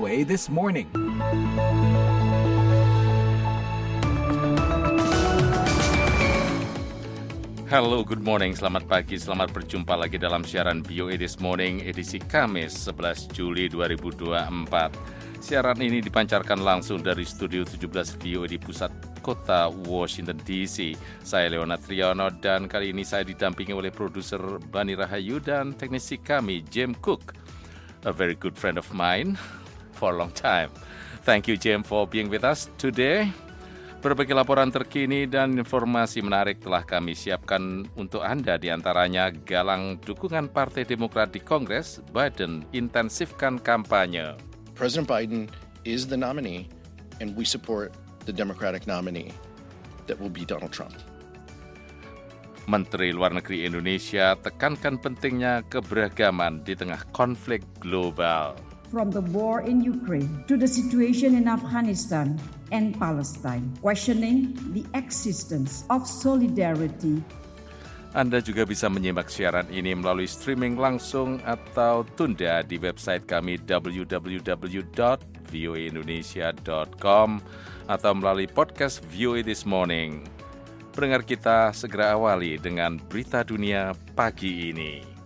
VOA This Morning. Halo, good morning, selamat pagi, selamat berjumpa lagi dalam siaran VOA This Morning edisi Kamis 11 Juli 2024. Siaran ini dipancarkan langsung dari Studio 17 VOA di pusat kota Washington DC. Saya Leonard Triyono dan kali ini saya didampingi oleh produser Bani Rahayu dan teknisi kami James Cook, a very good friend of mine for a long time. Thank you James for being with us today. Berbagai laporan terkini dan informasi menarik telah kami siapkan untuk Anda, diantaranya galang dukungan Partai Demokrat di Kongres, Biden intensifkan kampanye. President Biden is the nominee and we support the Democratic nominee that will be Donald Trump. Menteri Luar Negeri Indonesia tekankan pentingnya keberagaman di tengah konflik global. From the war in Ukraine to the situation in Afghanistan and Palestine, questioning the existence of solidarity. Anda juga bisa menyimak siaran ini melalui streaming langsung atau tunda di website kami www.voaindonesia.com atau melalui podcast VOA This Morning. Pendengar kita, segera awali dengan berita dunia pagi ini.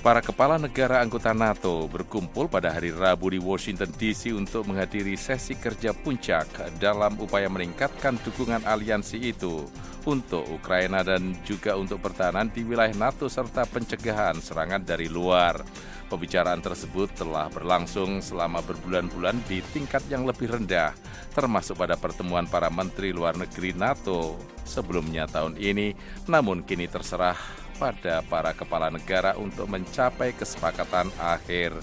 Para kepala negara anggota NATO berkumpul pada hari Rabu di Washington DC untuk menghadiri sesi kerja puncak dalam upaya meningkatkan dukungan aliansi itu untuk Ukraina dan juga untuk pertahanan di wilayah NATO serta pencegahan serangan dari luar. Pembicaraan tersebut telah berlangsung selama berbulan-bulan di tingkat yang lebih rendah, termasuk pada pertemuan para menteri luar negeri NATO sebelumnya tahun ini, namun kini terserah pada para kepala negara untuk mencapai kesepakatan akhir.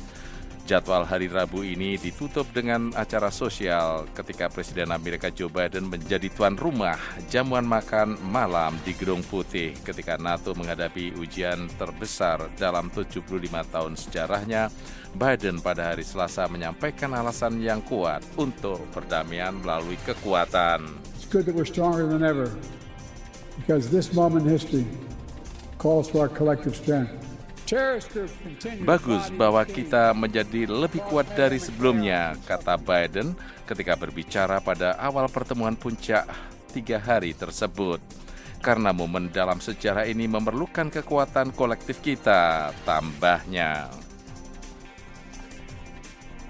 Jadwal hari Rabu ini ditutup dengan acara sosial ketika Presiden Amerika Joe Biden menjadi tuan rumah jamuan makan malam di Gedung Putih ketika NATO menghadapi ujian terbesar dalam 75 tahun sejarahnya. Biden pada hari Selasa menyampaikan alasan yang kuat untuk perdamaian melalui kekuatan. It's good that we're stronger than ever because this moment in history calls for our collective strength. Bagus bahwa kita menjadi lebih kuat dari sebelumnya, kata Biden ketika berbicara pada awal pertemuan puncak 3 hari tersebut. Karena momen dalam sejarah ini memerlukan kekuatan kolektif kita, tambahnya.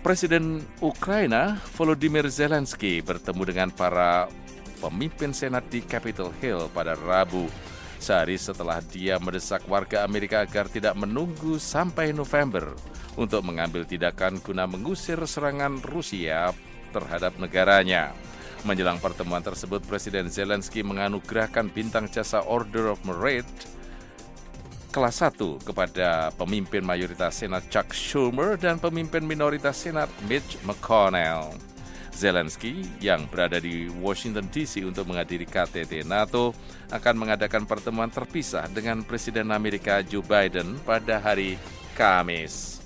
Presiden Ukraina Volodymyr Zelensky bertemu dengan para pemimpin Senat di Capitol Hill pada Rabu, sehari setelah dia mendesak warga Amerika agar tidak menunggu sampai November untuk mengambil tindakan guna mengusir serangan Rusia terhadap negaranya. Menjelang pertemuan tersebut, Presiden Zelensky menganugerahkan bintang jasa Order of Merit kelas 1 kepada pemimpin mayoritas Senat Chuck Schumer dan pemimpin minoritas Senat Mitch McConnell. Zelensky yang berada di Washington DC untuk menghadiri KTT NATO akan mengadakan pertemuan terpisah dengan Presiden Amerika Joe Biden pada hari Kamis.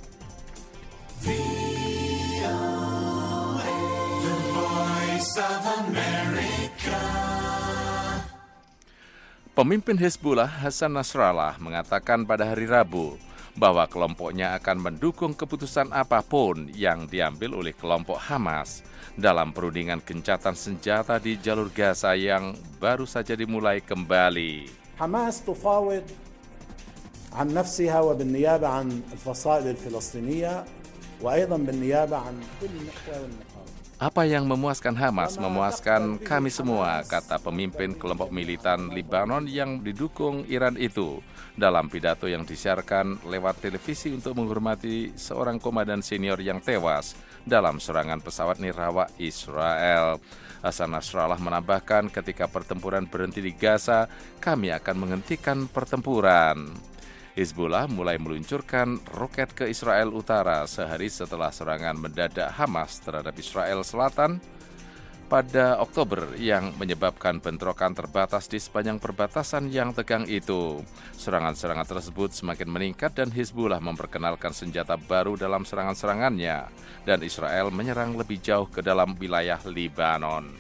Pemimpin Hezbollah Hassan Nasrallah mengatakan pada hari Rabu bahwa kelompoknya akan mendukung keputusan apapun yang diambil oleh kelompok Hamas dalam perundingan gencatan senjata di jalur Gaza yang baru saja dimulai kembali. Hamas tufawid عن نفسها وبالنيابة عن الفصائل الفلسطينية وأيضا بالنيابة عن كل المحور والنقاط. Apa yang memuaskan Hamas memuaskan kami semua, kata pemimpin kelompok militan Lebanon yang didukung Iran itu dalam pidato yang disiarkan lewat televisi untuk menghormati seorang komandan senior yang tewas dalam serangan pesawat nirawak Israel. Hassan Nasrallah menambahkan, ketika pertempuran berhenti di Gaza, kami akan menghentikan pertempuran. Hezbollah mulai meluncurkan roket ke Israel Utara sehari setelah serangan mendadak Hamas terhadap Israel Selatan pada Oktober yang menyebabkan bentrokan terbatas di sepanjang perbatasan yang tegang itu. Serangan-serangan tersebut semakin meningkat dan Hezbollah memperkenalkan senjata baru dalam serangan-serangannya dan Israel menyerang lebih jauh ke dalam wilayah Lebanon.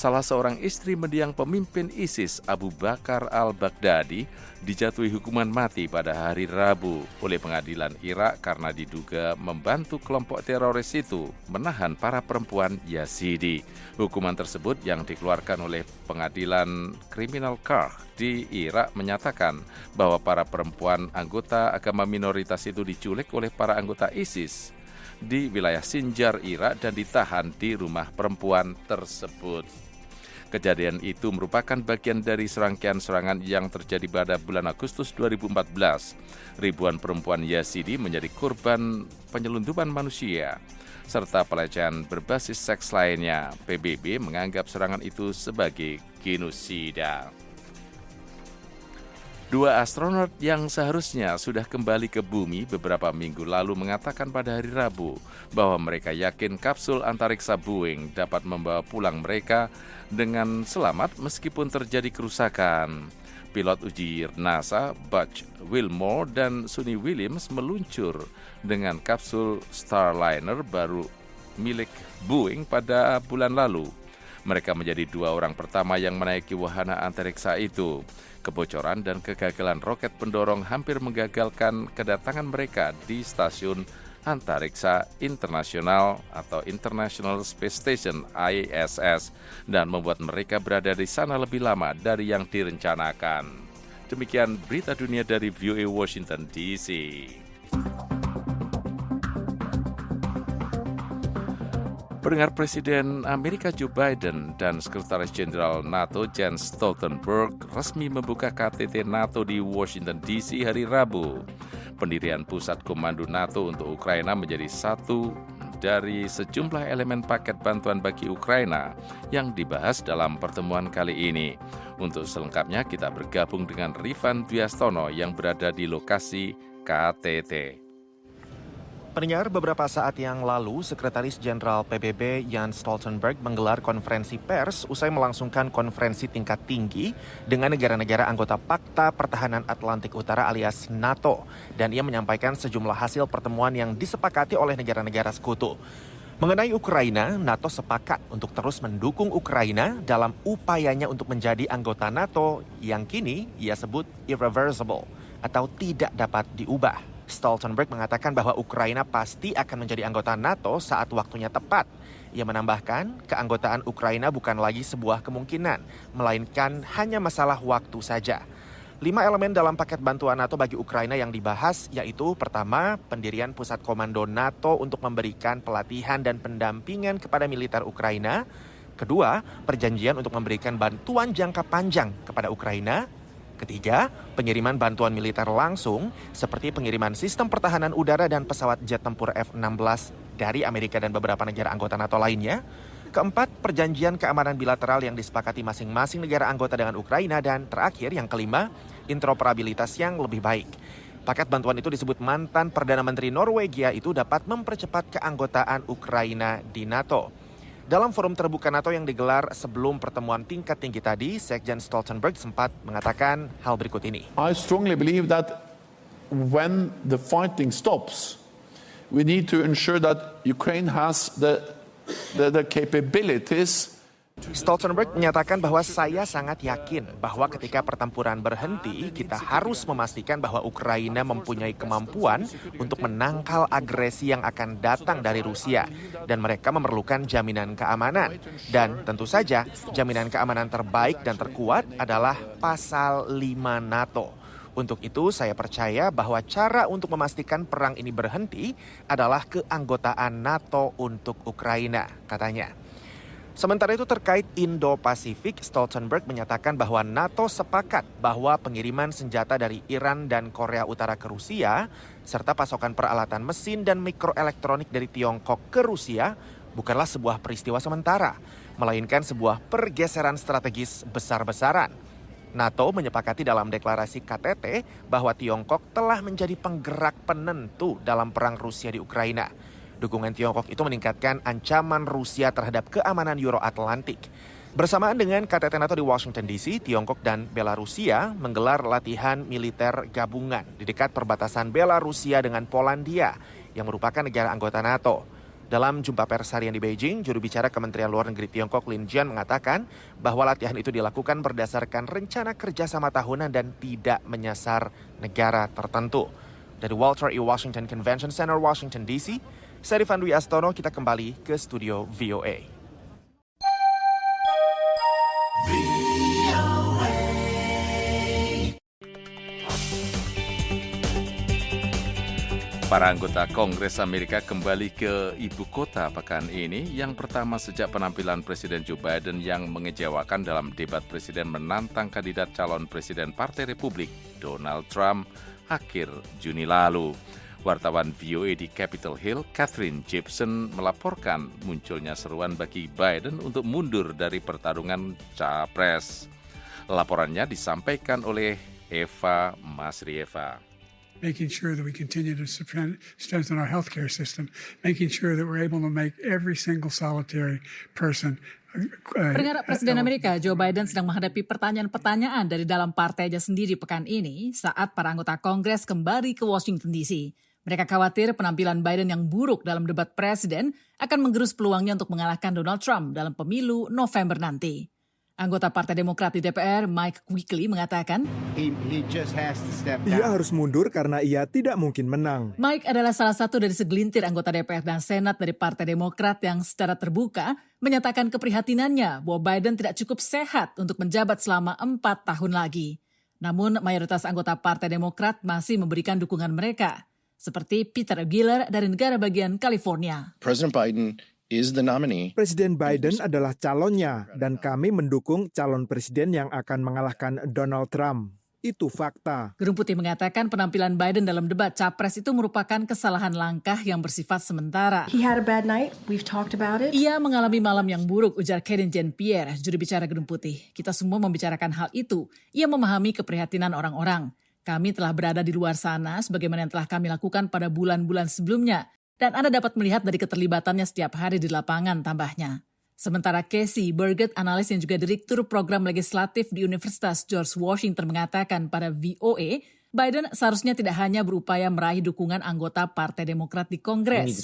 salah seorang istri mendiang pemimpin ISIS Abu Bakar al-Baghdadi dijatuhi hukuman mati pada hari Rabu oleh pengadilan Irak karena diduga membantu kelompok teroris itu menahan para perempuan Yazidi. Hukuman tersebut yang dikeluarkan oleh pengadilan kriminal Karh di Irak menyatakan bahwa para perempuan anggota agama minoritas itu diculik oleh para anggota ISIS di wilayah Sinjar, Irak dan ditahan di rumah perempuan tersebut. Kejadian itu merupakan bagian dari serangkaian serangan yang terjadi pada bulan Agustus 2014. Ribuan perempuan Yazidi menjadi korban penyelundupan manusia serta pelecehan berbasis seks lainnya. PBB menganggap serangan itu sebagai genosida. 2 astronot yang seharusnya sudah kembali ke bumi beberapa minggu lalu mengatakan pada hari Rabu bahwa mereka yakin kapsul antariksa Boeing dapat membawa pulang mereka dengan selamat meskipun terjadi kerusakan. Pilot uji NASA Buzz Wilmore dan Suni Williams meluncur dengan kapsul Starliner baru milik Boeing pada bulan lalu. Mereka menjadi 2 orang pertama yang menaiki wahana antariksa itu. Kebocoran dan kegagalan roket pendorong hampir menggagalkan kedatangan mereka di stasiun antariksa internasional atau International Space Station ISS dan membuat mereka berada di sana lebih lama dari yang direncanakan. Demikian berita dunia dari VOA Washington DC. Pendengar, Presiden Amerika Joe Biden dan Sekretaris Jenderal NATO Jens Stoltenberg resmi membuka KTT NATO di Washington DC hari Rabu. Pendirian Pusat Komando NATO untuk Ukraina menjadi satu dari sejumlah elemen paket bantuan bagi Ukraina yang dibahas dalam pertemuan kali ini. Untuk selengkapnya kita bergabung dengan Rifan Dwiastono yang berada di lokasi KTT. Pendengar, beberapa saat yang lalu, Sekretaris Jenderal PBB Jens Stoltenberg menggelar konferensi pers usai melangsungkan konferensi tingkat tinggi dengan negara-negara anggota Pakta Pertahanan Atlantik Utara alias NATO. Dan ia menyampaikan sejumlah hasil pertemuan yang disepakati oleh negara-negara sekutu. Mengenai Ukraina, NATO sepakat untuk terus mendukung Ukraina dalam upayanya untuk menjadi anggota NATO yang kini ia sebut irreversible atau tidak dapat diubah. Stoltenberg mengatakan bahwa Ukraina pasti akan menjadi anggota NATO saat waktunya tepat. Ia menambahkan, keanggotaan Ukraina bukan lagi sebuah kemungkinan, melainkan hanya masalah waktu saja. 5 elemen dalam paket bantuan NATO bagi Ukraina yang dibahas yaitu pertama, pendirian pusat komando NATO untuk memberikan pelatihan dan pendampingan kepada militer Ukraina. Kedua, perjanjian untuk memberikan bantuan jangka panjang kepada Ukraina. Ketiga, pengiriman bantuan militer langsung seperti pengiriman sistem pertahanan udara dan pesawat jet tempur F-16 dari Amerika dan beberapa negara anggota NATO lainnya. Keempat, perjanjian keamanan bilateral yang disepakati masing-masing negara anggota dengan Ukraina. Dan terakhir, yang kelima, interoperabilitas yang lebih baik. Paket bantuan itu disebut mantan Perdana Menteri Norwegia itu dapat mempercepat keanggotaan Ukraina di NATO. Dalam forum terbuka NATO yang digelar sebelum pertemuan tingkat tinggi tadi, Sekjen Stoltenberg sempat mengatakan hal berikut ini. I strongly believe that when the fighting stops, we need to ensure that Ukraine has the capabilities. Stoltenberg menyatakan bahwa saya sangat yakin bahwa ketika pertempuran berhenti, kita harus memastikan bahwa Ukraina mempunyai kemampuan untuk menangkal agresi yang akan datang dari Rusia. Dan mereka memerlukan jaminan keamanan. Dan tentu saja, jaminan keamanan terbaik dan terkuat adalah Pasal 5 NATO. Untuk itu, saya percaya bahwa cara untuk memastikan perang ini berhenti adalah keanggotaan NATO untuk Ukraina, katanya. Sementara itu terkait Indo-Pasifik, Stoltenberg menyatakan bahwa NATO sepakat bahwa pengiriman senjata dari Iran dan Korea Utara ke Rusia, serta pasokan peralatan mesin dan mikroelektronik dari Tiongkok ke Rusia, bukanlah sebuah peristiwa sementara, melainkan sebuah pergeseran strategis besar-besaran. NATO menyepakati dalam deklarasi KTT bahwa Tiongkok telah menjadi penggerak penentu dalam perang Rusia di Ukraina. Dukungan Tiongkok itu meningkatkan ancaman Rusia terhadap keamanan Euro-Atlantik. Bersamaan dengan KTT NATO di Washington DC, Tiongkok dan Belarusia menggelar latihan militer gabungan di dekat perbatasan Belarusia dengan Polandia yang merupakan negara anggota NATO. Dalam jumpa pers harian di Beijing, juru bicara Kementerian Luar Negeri Tiongkok Lin Jian mengatakan bahwa latihan itu dilakukan berdasarkan rencana kerjasama tahunan dan tidak menyasar negara tertentu. Dari Walter E. Washington Convention Center, Washington DC, saya Rifan Dwi Astono, kita kembali ke studio VOA. Para anggota Kongres Amerika kembali ke ibu kota pekan ini, yang pertama sejak penampilan Presiden Joe Biden yang mengecewakan dalam debat presiden menantang kandidat calon presiden Partai Republik, Donald Trump, akhir Juni lalu. Wartawan VOA di Capitol Hill, Catherine Gibson, melaporkan munculnya seruan bagi Biden untuk mundur dari pertarungan capres. Laporannya disampaikan oleh Eva Masrieva. Making sure that we continue to strengthen our healthcare system, making sure that we're able to make every single solitary person. Pendengar, Presiden Amerika Joe Biden sedang menghadapi pertanyaan-pertanyaan dari dalam partainya sendiri pekan ini saat para anggota Kongres kembali ke Washington DC. Mereka khawatir penampilan Biden yang buruk dalam debat presiden akan menggerus peluangnya untuk mengalahkan Donald Trump dalam pemilu November nanti. Anggota Partai Demokrat di DPR, Mike Quigley, mengatakan, ia harus mundur karena ia tidak mungkin menang. Mike adalah salah satu dari segelintir anggota DPR dan Senat dari Partai Demokrat yang secara terbuka menyatakan keprihatinannya bahwa Biden tidak cukup sehat untuk menjabat selama 4 tahun lagi. Namun mayoritas anggota Partai Demokrat masih memberikan dukungan mereka, seperti Peter Giller dari negara bagian California. President Biden is the nominee. Presiden Biden adalah calonnya dan kami mendukung calon presiden yang akan mengalahkan Donald Trump. Itu fakta. Gedung Putih mengatakan penampilan Biden dalam debat capres itu merupakan kesalahan langkah yang bersifat sementara. He had a bad night. We've talked about it. Ia mengalami malam yang buruk, ujar Karine Jean-Pierre, juru bicara Gedung Putih. Kita semua membicarakan hal itu. Ia memahami keprihatinan orang-orang. Kami telah berada di luar sana sebagaimana yang telah kami lakukan pada bulan-bulan sebelumnya. Dan Anda dapat melihat dari keterlibatannya setiap hari di lapangan, tambahnya. Sementara Casey Burgett, analis yang juga direktur program legislatif di Universitas George Washington, mengatakan pada VOA, Biden seharusnya tidak hanya berupaya meraih dukungan anggota Partai Demokrat di Kongres.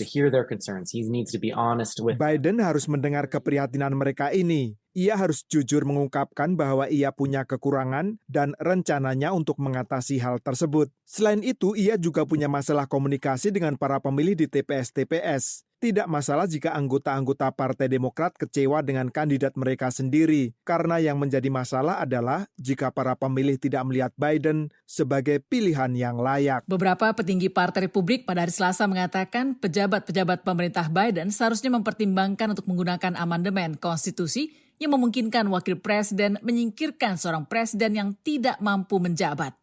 Biden harus mendengar keprihatinan mereka ini. Ia harus jujur mengungkapkan bahwa ia punya kekurangan dan rencananya untuk mengatasi hal tersebut. Selain itu, ia juga punya masalah komunikasi dengan para pemilih di TPS-TPS. Tidak masalah jika anggota-anggota Partai Demokrat kecewa dengan kandidat mereka sendiri, karena yang menjadi masalah adalah jika para pemilih tidak melihat Biden sebagai pilihan yang layak. Beberapa petinggi Partai Republik pada hari Selasa mengatakan pejabat-pejabat pemerintah Biden seharusnya mempertimbangkan untuk menggunakan amandemen konstitusi yang memungkinkan wakil presiden menyingkirkan seorang presiden yang tidak mampu menjabat.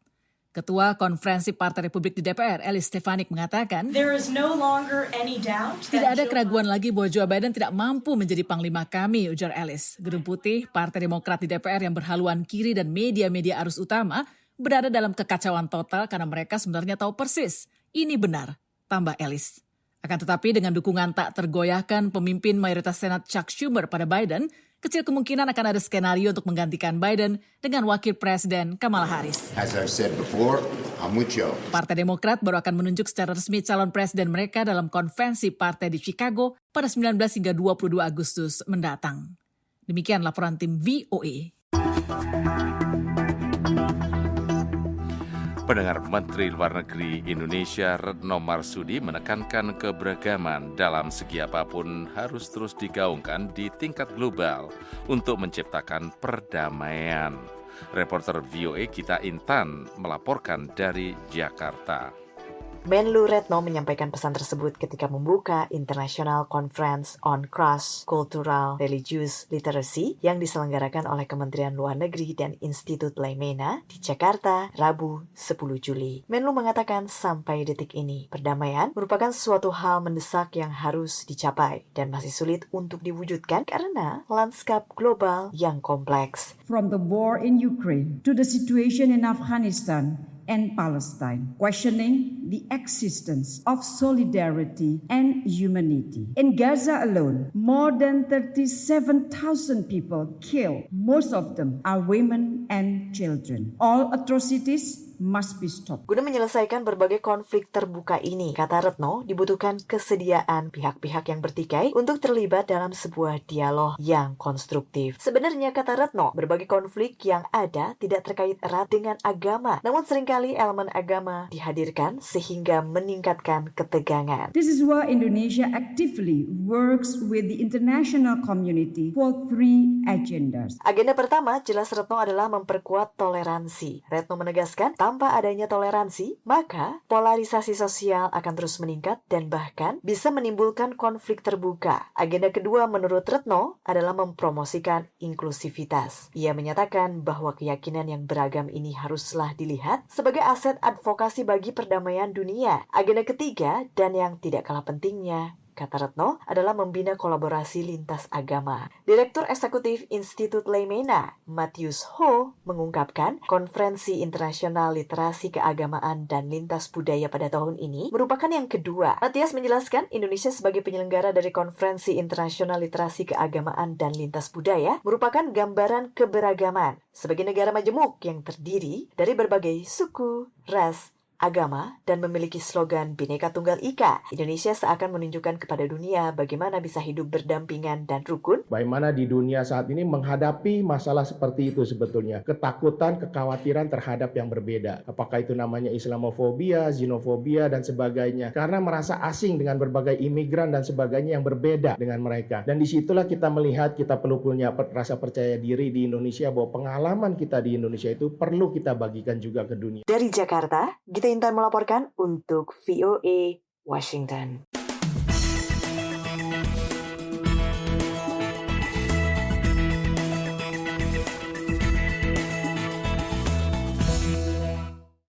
Ketua Konferensi Partai Republik di DPR, Ellis Stefanik, mengatakan, tidak ada keraguan lagi bahwa Joe Biden tidak mampu menjadi panglima kami, ujar Ellis. Gedung Putih, Partai Demokrat di DPR yang berhaluan kiri dan media-media arus utama berada dalam kekacauan total karena mereka sebenarnya tahu persis. Ini benar, tambah Ellis. Akan tetapi dengan dukungan tak tergoyahkan pemimpin mayoritas Senat Chuck Schumer pada Biden, kecil kemungkinan akan ada skenario untuk menggantikan Biden dengan wakil presiden Kamala Harris. As I've said before, I'm with Joe. Partai Demokrat baru akan menunjuk secara resmi calon presiden mereka dalam konvensi partai di Chicago pada 19 hingga 22 Agustus mendatang. Demikian laporan tim VOA. Pendengar, Menteri Luar Negeri Indonesia Retno Marsudi menekankan keberagaman dalam segi apapun harus terus digaungkan di tingkat global untuk menciptakan perdamaian. Reporter VOA Gita Intan melaporkan dari Jakarta. Menlu Retno menyampaikan pesan tersebut ketika membuka International Conference on Cross-Cultural Religious Literacy yang diselenggarakan oleh Kementerian Luar Negeri dan Institut Laimena di Jakarta, Rabu 10 Juli. Menlu mengatakan sampai detik ini, perdamaian merupakan suatu hal mendesak yang harus dicapai dan masih sulit untuk diwujudkan karena lanskap global yang kompleks. From the war in Ukraine to the situation in Afghanistan and Palestine, questioning the existence of solidarity and humanity. In Gaza alone, more than 37,000 people killed. Most of them are women and children. All atrocities must be stopped. Guna menyelesaikan berbagai konflik terbuka ini, kata Retno, dibutuhkan kesediaan pihak-pihak yang bertikai untuk terlibat dalam sebuah dialog yang konstruktif. Sebenarnya, kata Retno, berbagai konflik yang ada tidak terkait erat dengan agama, namun seringkali elemen agama dihadirkan sehingga meningkatkan ketegangan. This is why Indonesia actively works with the international community for 3 agendas. Agenda pertama, jelas Retno, adalah memperkuat toleransi. Retno menegaskan, tanpa adanya toleransi, maka polarisasi sosial akan terus meningkat dan bahkan bisa menimbulkan konflik terbuka. Agenda kedua menurut Retno adalah mempromosikan inklusivitas. Ia menyatakan bahwa keyakinan yang beragam ini haruslah dilihat sebagai aset advokasi bagi perdamaian dunia. Agenda ketiga dan yang tidak kalah pentingnya, kata Retno, adalah membina kolaborasi lintas agama. Direktur Eksekutif Institut Leimena, Matius Ho, mengungkapkan konferensi internasional literasi keagamaan dan lintas budaya pada tahun ini merupakan yang kedua. Matius menjelaskan Indonesia sebagai penyelenggara dari konferensi internasional literasi keagamaan dan lintas budaya merupakan gambaran keberagaman sebagai negara majemuk yang terdiri dari berbagai suku, ras, agama, dan memiliki slogan Bhinneka Tunggal Ika. Indonesia seakan menunjukkan kepada dunia bagaimana bisa hidup berdampingan dan rukun. Bagaimana di dunia saat ini menghadapi masalah seperti itu sebetulnya. Ketakutan, kekhawatiran terhadap yang berbeda. Apakah itu namanya Islamofobia, xenofobia, dan sebagainya. Karena merasa asing dengan berbagai imigran dan sebagainya yang berbeda dengan mereka. Dan disitulah kita melihat kita perlu punya rasa percaya diri di Indonesia bahwa pengalaman kita di Indonesia itu perlu kita bagikan juga ke dunia. Dari Jakarta, Gita Intan melaporkan untuk VOA Washington.